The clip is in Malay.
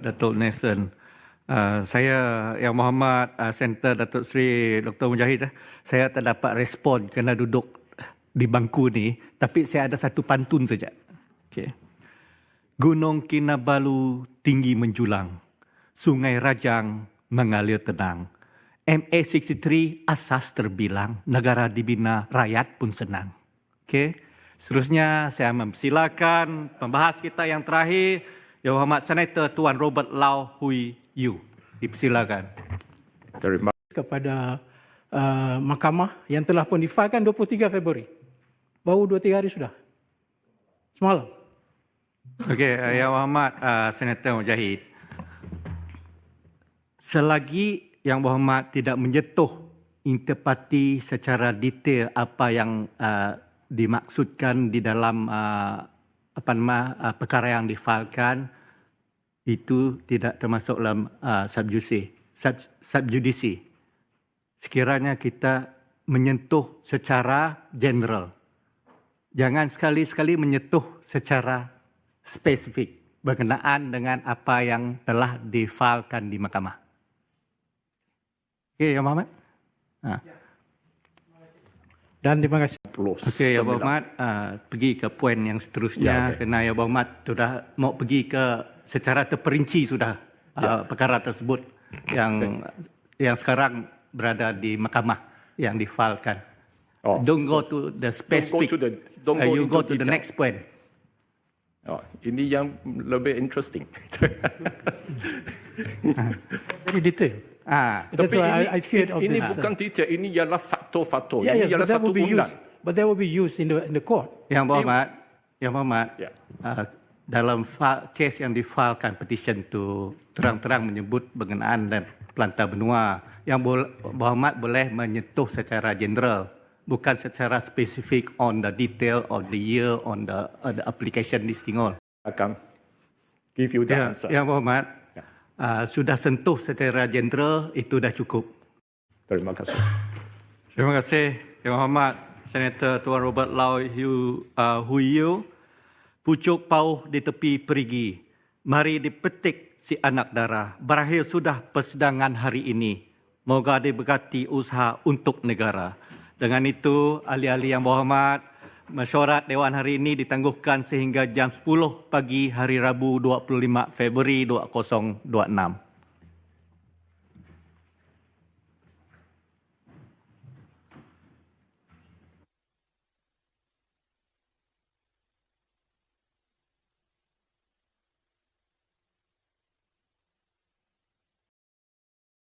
Datuk Nelson. Saya Yang Muhammad Center Datuk Seri Dr. Mujahid, saya tak dapat respon kerana duduk di bangku ni, tapi saya ada satu pantun saja. Okay. Gunung Kinabalu tinggi menjulang, Sungai Rajang mengalir tenang. MA63 asas terbilang, negara dibina, rakyat pun senang. Okay. Seterusnya saya mempersilakan pembahas kita yang terakhir, Yang Berhormat Senator Tuan Robert Lau Hui Yew. Dipersilakan. Terima kasih kepada mahkamah yang telah pun difailkan 23 Februari. Baru 2-3 hari sudah. Semalam. Okey, Yang Berhormat Senator Mujahid. Selagi Yang Berhormat tidak menyentuh interpreti secara detail apa yang dimaksudkan di dalam perkara yang difailkan, itu tidak termasuk dalam subjudisi. Sekiranya kita menyentuh secara general. Jangan sekali-sekali menyentuh secara spesifik berkenaan dengan apa yang telah difailkan di mahkamah. Okey, Yang Berhormat. Dan terima kasih. Okey, Yang Berhormat, pergi ke poin yang seterusnya. Kerana Yang Berhormat sudah mau pergi ke secara terperinci sudah perkara tersebut yang sekarang berada di mahkamah yang difailkan. Don't go to the specific. You go to the next point. Ini yang lebih interesting. Very detail. That's why I feared of ini this. bukan detail, ini ialah faktor-faktor. Yeah, Ini ialah satu bulan. But that will be used in the court. Yang Berhormat, dalam kes yang difailkan petition itu terang-terang menyebut berkenaan dan pelantar benua. Yang Berhormat boleh menyentuh secara general, bukan secara spesifik on the detail of the year on the application listing all. Akan give you the answer. Yang Berhormat, sudah sentuh secara general, itu dah cukup. Terima kasih. Terima kasih Yang Berhormat Senator Tuan Robert Lau Hui Yew. Pucuk pauh di tepi perigi, mari dipetik si anak darah. Berakhir sudah persidangan hari ini. Moga diberkati usaha untuk negara. Dengan itu, ahli-ahli yang berhormat, mesyuarat Dewan hari ini ditangguhkan sehingga jam 10 pagi hari Rabu 25 Februari 2026.